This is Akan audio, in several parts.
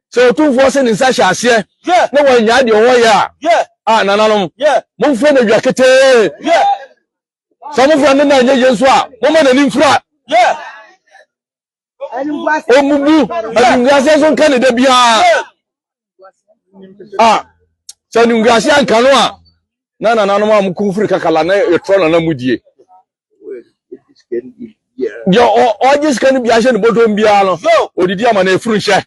So Otumfuo se ninsa hyase na wanya de wo ya nananom momfre na dwakete so momfre na anya yenso a moma na nimfra omubu adungase so nka ne da bia so nungase anka no a na nananom am kumfri kakala na etro na mudie yo just can be ashen bottom biano odidi ama na efuru hye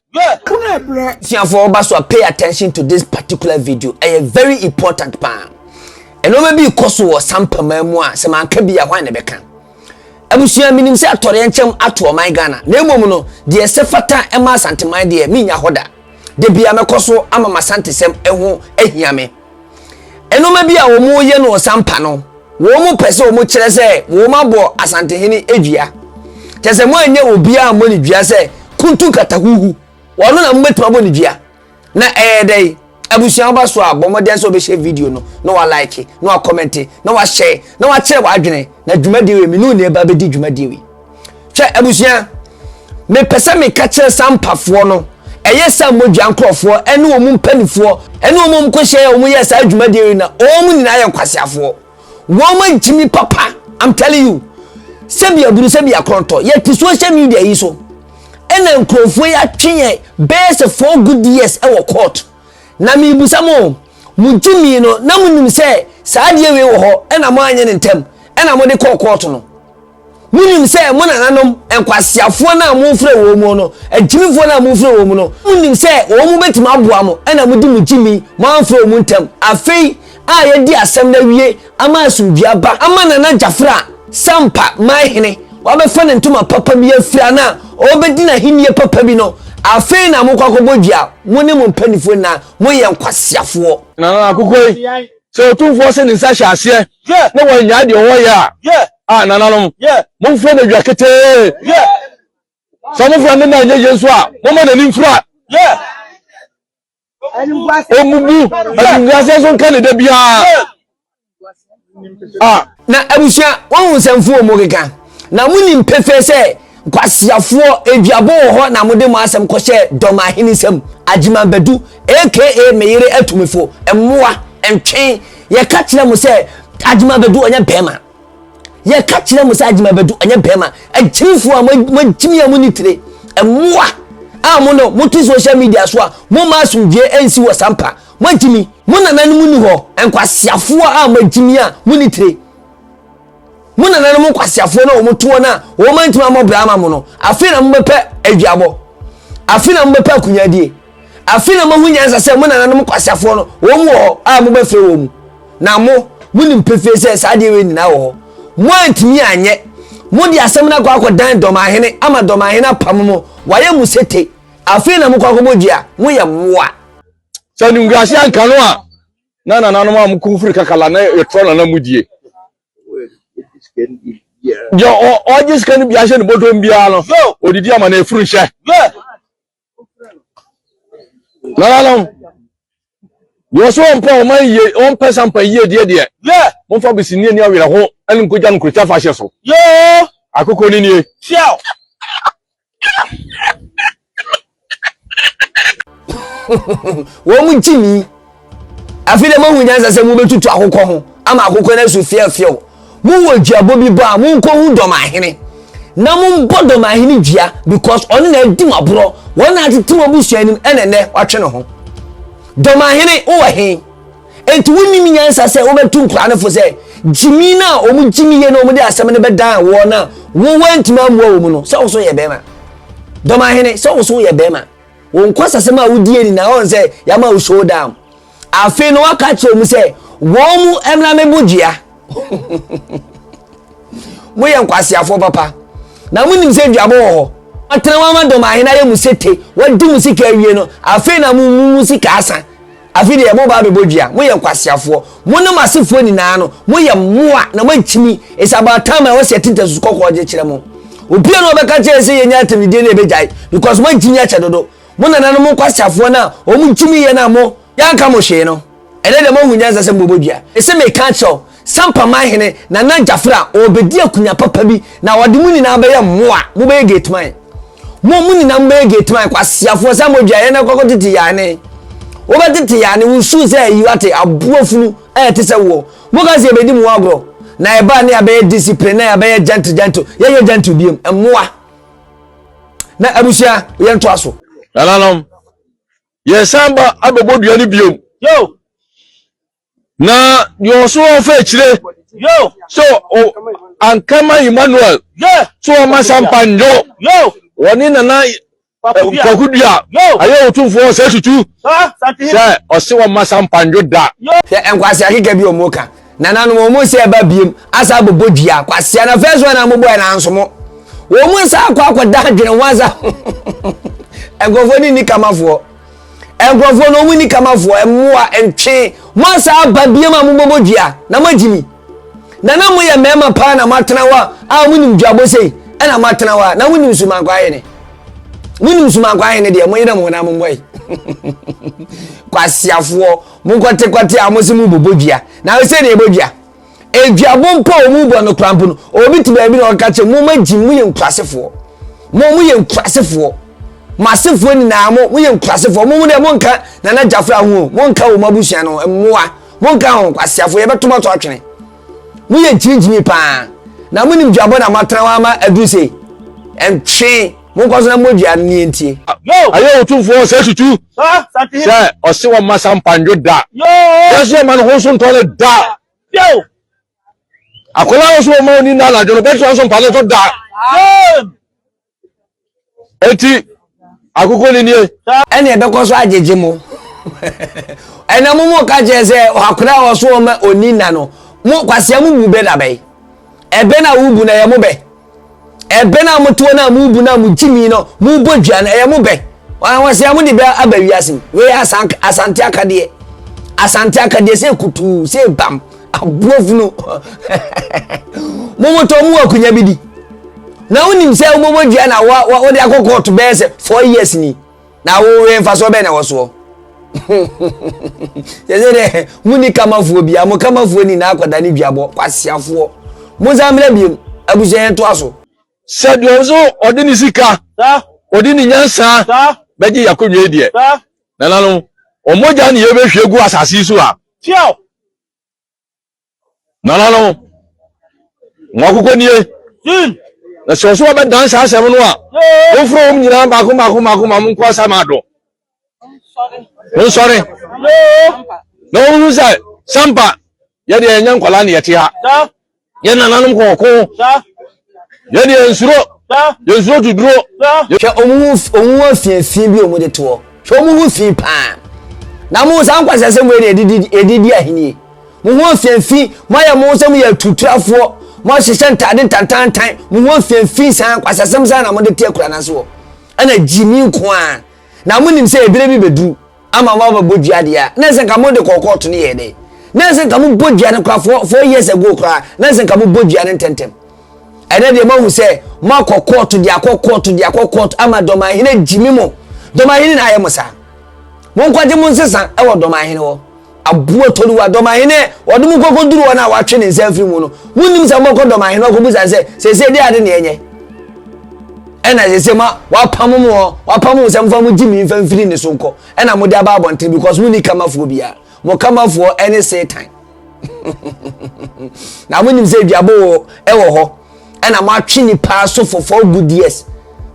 Siafo baso pay attention to this particular video. A very important part. And no be koso wo sampa mamu a se manka bia hwan ne beka. Abusua minim se atore enchem ato o man Ghana. Na emom no de sefata ema santeman de minya hoda. De bia mekoso ama masantesem eho ahia me. Enoma bia wo mu ye no sampa no. Wo mu pese wo mu kire se wo mabo Asantehene edua. Tese mo anya obi a mo ni dua se kuntu katahuhu. Wono na mbetu abo ni dua. Na dey abusia ba so abomoden so be share video no wa like no wa comment no wa share no wa kire wa adwene na dwumadi we minu ne ba be di dwumadi we. Che abusia me pese me ka kire sampafo no eye sam modwa nkrofo ene wo mu mpanifo ene wo mu ko share wo mu yes adwumadi we na o mu ni na ye kwasiafo. Woman Jimmy Papa, I'm telling you. Sebi aburu sebi akronto. Yet to social media yi so. Ena nkrofo ya twenye best 4 good years e wo court. Na mi busa mo Jimmy no na munim se saade we wo ho ena mo anye ne ntem. Ena mo de court no. Munim se mo nananom enkwasiafo na mo frɛ wo mu no. Ajimifo na mo frɛ wo mu no. Munim se wo mu betima aboa mo. Ena mo di mu Jimmy mo amfrɛ wo mu ntem. Afei ye di asem na wie ama asudua ba ama nana Gyafla Sampa Mahene wa be fa ne ntoma papa bi afira na o be di na himie papa bi no afei na mo kwakobodua mo ne mo mpanifo na mo ye nkwasiafo na akokoi so Otumfuo se ninsa hyase na wanya de wo ya nananom momfre na dwakete so momfre na anya yenso a moma na nimfra omubu adungase so nka ne da bia na abusia won semfo mo keka na munim pefe se kwasiafo eduabo ho na mode mo asem ko hye Omanhene sem agimabadu aka meyire atumifo emmoa entwen ye ka kire mo se agimabadu onya bema ye ka kire mo se agimabadu onya bema agimfo a mo gimi amunitire emmoa amono mutu social media so a mo masumdie ensi wo sampa magimi mo nanan mu ni ho enkwasiafo a magimi a munitire mo nanan mu kwasiafo na wo muto na wo mantima mo brama mo no afi na mo bepe aduabo afi na mo bepe akunyadie afi na mo hunyansa se mo nanan mu kwasiafo no wo mu ho a mo befre wo mu na mo munim pefe se saade we ni na wo mo antimi anye mo di asem na kwa dan Omanhene ama Omanhene apam mo waye musete afi na mo kwakobodua mo ye moa so nungase anka no a na nananom am kumfri kakala na etro na mudie yo just can be ashen bottom biano odidi ama na efuru hye nananom yo so on man ye on person pa ye de mo fa bisini ani awere ho ani nkoja nkurcha fa hye so yo akoko ni nie fiao wo mu Jimmy afide mo hunyansa se mu betutu akoko ho ama akoko na su fiafio mu wo duabo bi ba mu nko hu Omanhene na mu mbo Omanhene dua because on na di mabro won na tetimo busuanim enene watwe no ho Omanhene wo he enti woni nyansa se wo betu nkura ne fo se Jimmy na o mu Jimmy ye na o mu de asem ne bedan wo na wo wantima mu wo mu no se wo so ye bema Omanhene se wo so ye bema won kwasa sema wudie ni na on say ya ma show down afi no waka che mu say wo mu emna mebudua mo ye nkwasiafo papa na munim say duabo ho atena wa ma Omanhene ya musete wadi musika awie no afi na mu musika asa afi de mo ba bebodua mo ye nkwasiafo mo na masefo ni na no mo ye moa na mantimi is about time I was setting to kokko je kire mo obi no obeka che say ye nya atemide na ebejai because mantimi acha dodo mo nana no mo kwasiafo na o mu ntimi ye na mo yanka mo hwe no ene de mo hunyansa se mbobodua ese me ka cho Sampa Mahene nana Gyafla obedi akunya papa bi na wode mu ni na be ye moa mo be gate man Mumuni na mbege tuma kwa siafo Sammordua ye na kokko titi ya ne. Wo ba titi ya ne wo su say you ate abuafunu te say wo. Mo ka se ebedi mu agro. Na e ba ne abe discipline na abe gentle. Ye gentle biem. Emmoa. Na abusia ye nto aso. Nananom. Ye Samgba abobodua ni biom. Yo. Na yo so ofa chire. Yo. So Ankama Emmanuel. Yeah. So ma Sampa njo. Yo. Woni nana Kwakudua. Yo. Ayo Otumfuo se tutu. Asantehene. Say ose wo ma Sampa njo da. Yo. Enkwase akeke bi omoka. Nananom omo se ba biem asa abobodua kwase na first one na mo boy na nsomo. Wo mu sa akwa da dwene waza. Enkrofo ni kamafo. Enkrofo no mu ni kamafo emmoa entwe mo sa ba biem amobodua na magimi. Nana mo ye mema pa na matena wa a munim dwabo sei na matena wa na munim suma kwaye ne. Munim suma kwaye ne de mo yeda mo na mo boy. Kwasiafo mo kwate amosi mu bobodua na we se ne bodua. Eduabo mpo mu bo no krampo no obi ti ba bi na o ka che mo magim mu ye nkrasefo. Mo ye nkrasefo. Masefo ni na mo ye nkrasefo mo de mo nka na Gyafla ho mo nka wo mabusua no emmoa mo nka ho kwasiafo ye betoma to atwene. Mu ye nkyinjimi pa na munim dwabo na matena wa ma aduse entwe mo kwaso na modua ni entie. Yo. Ayo Otumfuo se tutu. Asantehene. Say ose wo ma Sampa njo da. Yo. Yeso man ho so ntole da. Yo. Akola wo so ma oni na la jo beto so mpale to da. Eti akoko ni nie. Ene ebekoso ajeje mo. Ena mo ka je se akora wo so ma oni na no. Mo kwase mu bu be da bai. Ebe na wubu na ye mo be. Ebe na moto na mu bu na mu jimi no mu bodua na ye mo be. Wa se amu de be abawiasim. We asante akade. Asante akade se kutu se bam. Abuofunu. Mo moto mu akunya bidi. Na unim se mo bodua na wo de akoko to be se 4 years ni. Na wo we mfa so be na wo so. Yezere muni kamafuo bia mo kamafuo ni na akwada ni duabo kwasiafo mo zamre biem abujen to aso Sadio so odini sika odini nyansa beji yakonwe die nanano omoja ni yebe hwegu asasi so a Tio. nanano ngakoko nie na so be dansa asem no a wo fro om nyina ba ko mam ko asamado sorry no who say Sampa ye de enyan kwala ne yete ha ye nananum kokko ye de ensuro ye ensuro tuduro hwe omu afiafie bi omu de to hwe omu fi pa na mo san kwasase mo edidi ahini mo ho afiafie mo ya mo sem ya tutuafo mo hyehyɛ ntade tantantan mo ho afiafie san kwasasem san na mo de tie kura na so ana jimi nko a na mo nim sɛ ebire bi bedu ama ma ba bodua dia na se nka mo de kokko ne ye de na se nka mo bodua ne kwa 4 years ago kwa na se nka mo bodua ne tentem ene de ma hu se ma kokko to dia kokko ama Omanhene jimi mo Omanhene na aye mo sa mo nkwaje mo nsesa e wo Omanhene wo abuo Tolee wa Omanhene odum kokko duru wo na wa twe ne nsa firi mu no munim se mo ko Omanhene ko buza se de ade ne enye ena se ma wapam se mfa mo jimi mfa mfiri ne so nko ena mo de aba abonte because mo ni kamafo bia mo kamafo any satan na mo nim se duabo e wo ho ena mo atwe ni pa so for 4 good years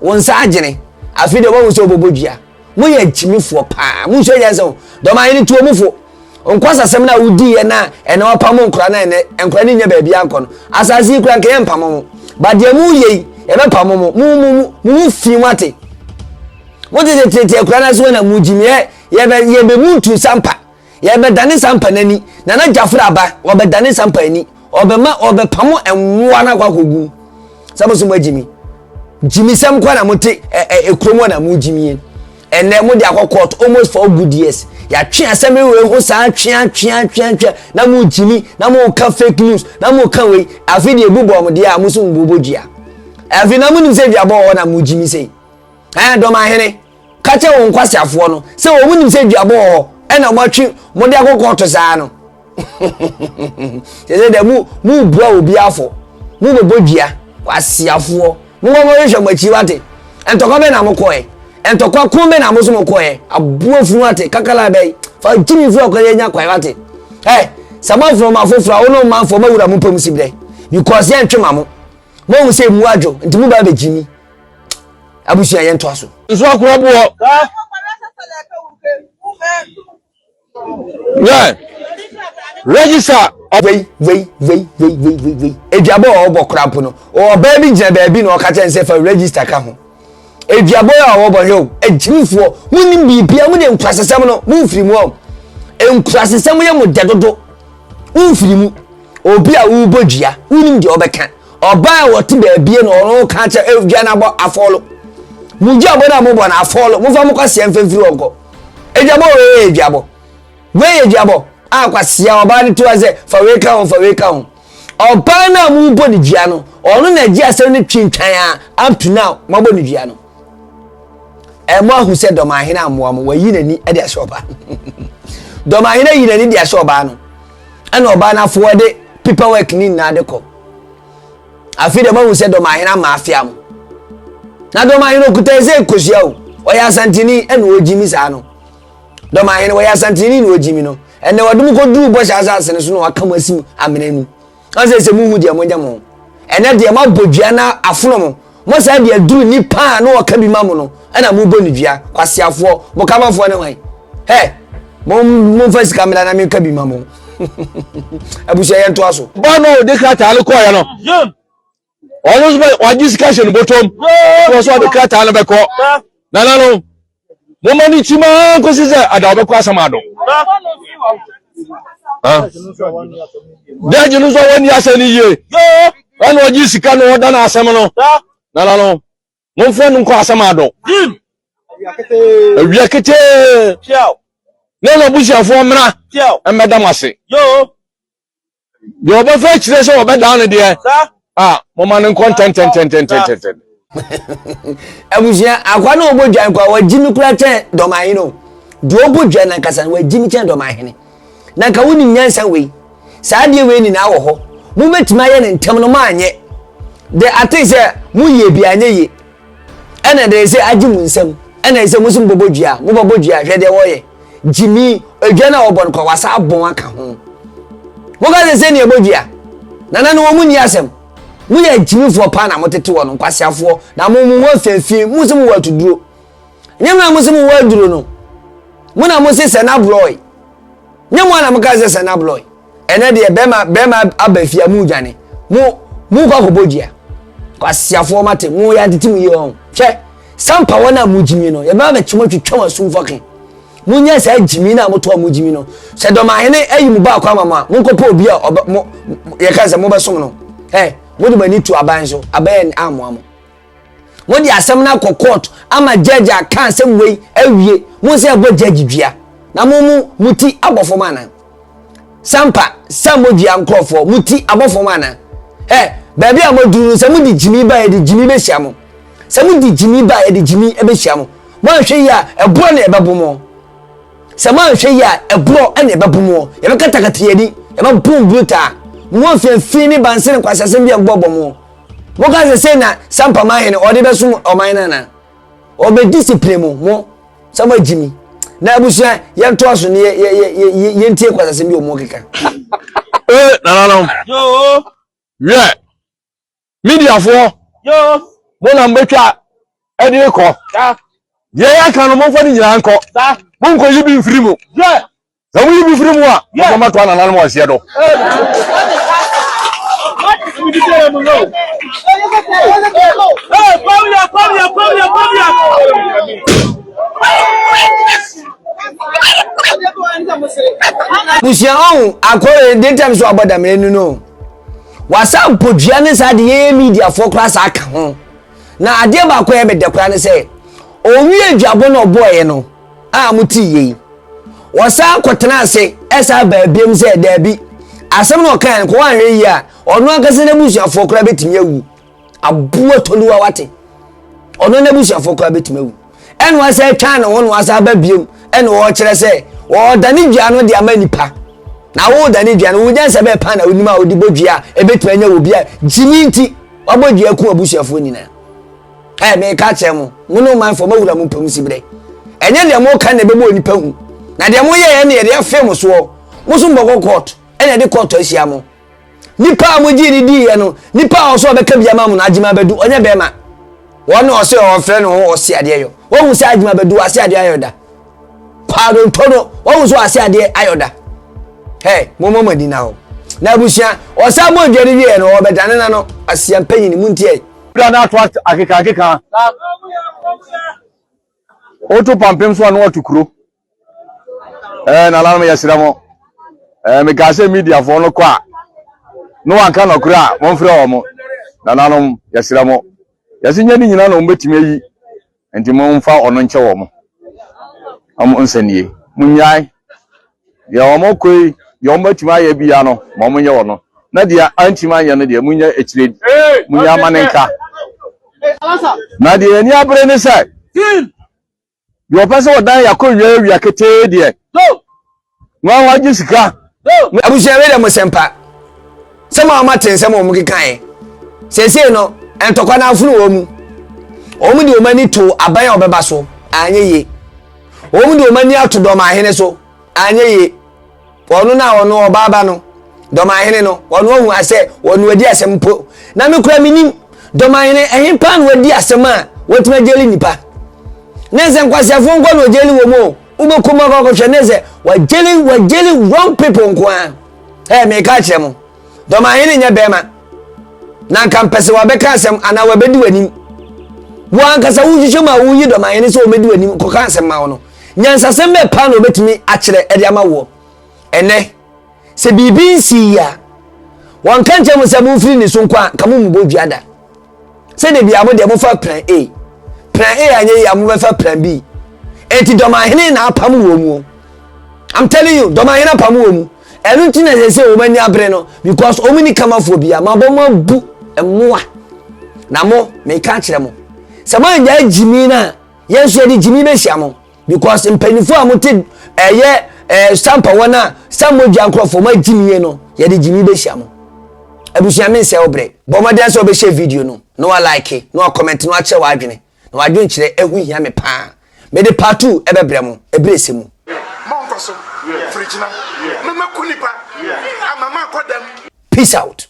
won sa agene afi de wo so obobodua mo ya jimifo pa mo so ya so Omanhene tuo mufo onkwasa sem na udi ye na ena wapam nkura na ene nkura ni nya ba bia nko no asasi kura nke empam mo ba de mu ye ebe pa mu fi wate mo de tete kura na so na mu jimi ye be muntu Sampa ye be dane Sampa nani na Gyafla ba wo be dane Sampa ani obe pamo enwa na kwa kogu saboso mo jimi sam kwa na mote ekromo na mu jimi ene mo de akokot almost 4 good years ya twe aseme we ho sa twe na mu jimi na mu ka fake news na mu ka we afi de bubo mo de a muso mbobodua afi na mu nim se duabo wo na mu jimi sei Omanhene ka che won kwasiafo no se wo mu nim se duabo wo e na mo atwe mo de akokot sa no se de mu bua obi afo mu bobodua kwasiafo mu mo hwe machi wate entokwa be na mokoe entokwa kun be na mo so mokoe abuo funu ate kakala be fa jimi fu okoye nya kwa ate sama from afofra wono man for mawura mo pam sibde because ye ntwe mamo mo se mu adwo nti mu ba be jimi abusia ye nto aso nso akora bo yeah register wei eduabo obo krapo no o ba bi gina ba bi no ka chen se fa register ka ho eduabo ya obo yo ejimfo munim bibia mu de nkwasesem no mu firi mu o nkwasesem ye mu dedodo mu firi mu obi a wo bodua munim de obeka oba a wote ba bie no ono ka che edua na bo afolo mu ji abo na mo bo na afolo mu fa mo kwase mfemfiri onko eduabo eduabo wei eduabo akwasia oba ni to aze fa weka on oba na mu bo ni dua no ono na ji asem ni twintwan a up to now mo bo ni dua no mo ahu se Omanhene amoa mo wayi nani e de asoba Omanhene yi nani de asoba no ana oba na forward paperwork ni na de ko afi de mo ahu se Omanhene ma afia mo na Omanhene okuta eze kosia o ya Asantehene ena ojimi sa no Omanhene wo ya Asantehene na ojimi no ene wadum ko du bo sha asase so no akam asim amenanu anse se mu hu de mo nyamo ene de ma bodua na afono mo sa de aduru ni pa na waka bi mamu no ana mu bo ni dua kwasiafo mo kamafo ne wan mo fasi kamera na mi ka bi mamu abusia ye nto aso Bono de krata ale ko ya no ono so wa discussion bottom wo so de krata ale be ko na no mo mani chima ko sise ada be ko asamado Daji no so woni asani ye ana oji sika no oda na asem no na no mo fo no ko asamado awia kete no busiafo mra emeda mase yo ba fa chire so oba down de mo man content abusia akwa na obodwan kwa wajimi kura chen Omanhene do obodwan na kasa wajimi chen Omanhene na ka woni nyansa we saa de we ni na wo ho mu betima ye ne ntem no ma anye de ate se mu ye bi anye ye ena de se agi mu nsam ena se musum bobodua mu bobodua hwe de wo ye jimi edwa na obon kwa wasa abon aka ho mo ga se ne ebodua na no mu ni asem mu ye jimi fo pa na motete wo no kwasiafo na mu afefi musum wa tuduro nyama musum wa duro no mu na mu se na bloy nyamo na mka se na bloy ene de bema abafia mu dwane mu kwa kobodua kwasiafo mate mu ya titimu ye on che sampa wona mu jimi no ye ba ba chimo twetwa wasum fokin mu nya sa jimi na moto mu jimi no se Omanhene ayi mu ba kwa mama mu kopo obi a ye ka se mu be som no wo de bani tu abanso abaye amoamo wo de asem na court ama judge aka asem wei awie mu se abo judge dua na muti abofo mana Sampa Sammordua nkrofo muti abofo mana baabi a moduru se mudi jimi ba e de jimi be hia mo se mudi jimi ba e de jimi e be hia mo mo hwe ya ebro na e bebomo se mo hwe ya ebro na e bebomo ye be katakata yedi ye be bum bruta mo fiafi ni bansene kwasasem bia gbobomo mo ka se na Sampa Mahene o de be sum Omanhene na o be discipline mo sama jimi na abusia ye nto aso ne ye ntie kwasasem bia o mo keka no yeah media for mo na mbetwa edi ko ye ya kan mo fo ni nyira nko mo nko yi bi mfiri mu za mo yi bi mfiri mu a mo ma to na mo asie do Busia on akore de time so aboda menu no wasa mpodua ne sa de ye media for class aka ho na ade ba ko ye be de kwa ne se owi adwabo no boye no a muti ye wasa kwotena ase esa ba biem se da bi asem no kan ko wan hwe yi a ono akase na busia for kra betimi awu abuo toluwa wate ono na busia for kra betimi awu enu wasa twa na wono wasa ba biem enu wo kire se wo dani dua no de amanipa na wo dani dua no wo nyansa be pa na onima odi bodua e betuma nya obi a jimi nti obodua ku abusuafo nyina me catch him. No man for more than Pumsibre. And yet, the more kind of baby pound. Now, the more ye they are famous war. Musumbo court, and the court to Siamo. Nipa Mujini Diano, Nipa also became Yamam Najima Bedu, on your bema. One or so or friend or Siadio. What was Ajima Bedu, I said, Ioda. Pardon Tono, what was I said, Ioda. Hey, Momo Medina. Nabusha, or someone getting here, or Bedanano, as Champagne in Muntier. Not what Akika. Auto Pampim one what to crew. And allow me Yasiramo. Megase media for no qua. No one can cry, one from Nananum Yasiramo. Yasin Yanino Betime and Timon fa on Nchawam. I'm Unseni. Munyai. Yamokwe, Yombetimaya Biano, Momoyano. Nadia Antimaya Nadia Munya Echid, Munya Manenka. Nadia Nia Brene said, your person will die. I could hear a kete dear. No, no, Jessica. I was a ready Sampa. Some are Martin, some of Mukai. Say no, and Tokana flew only the money to Abaya Babaso, and ye. Only the money out to Omanhene so, and ye. For no now, no Babano, Omanhene no, or no, I say, one with dear Sampo. Nano Cramini, Omanhene, and him pan with dear Sama, what my jelly nipa. Nese kwasi afon kwa no jeli wo mo umo kuma kwa cheneze wa jeli wrong people nkwa me ka kire mo Omanhene nya bema na kampese wa beka asem ana wa bedi wanim wo ankasa wujije ma wuyi Omanhene so o bedi wanim ko ka asem ma wo no nyansa sem be pa no betimi a kire e de ama wo ene se bibi nsi ya won kan che mo se mo firi ni so nkwa ka mo bodua se de bia mo de mo fa plan A plan A anye ya mo fa plan B enti Omanhene na apam wo mu I'm telling you Omanhene apam wo mu enu ti na se o mani abre no because o mini kamaphobia maboma bu emmoa na mo me ka kire mo se man ya jimi na yenso edi jimi be hia mo because mpanifo amote Sampa wana Sammordua ankrofo ma jimi no ye de jimi be hia mo abusia me se obre bo ma den se obe share video no wa like no comment no a che wa adwene na wa dwen kire ehu hia me pa me de part 2 ebebre mo ebrese mu monkoso frigina me makunipa amama kodam peace out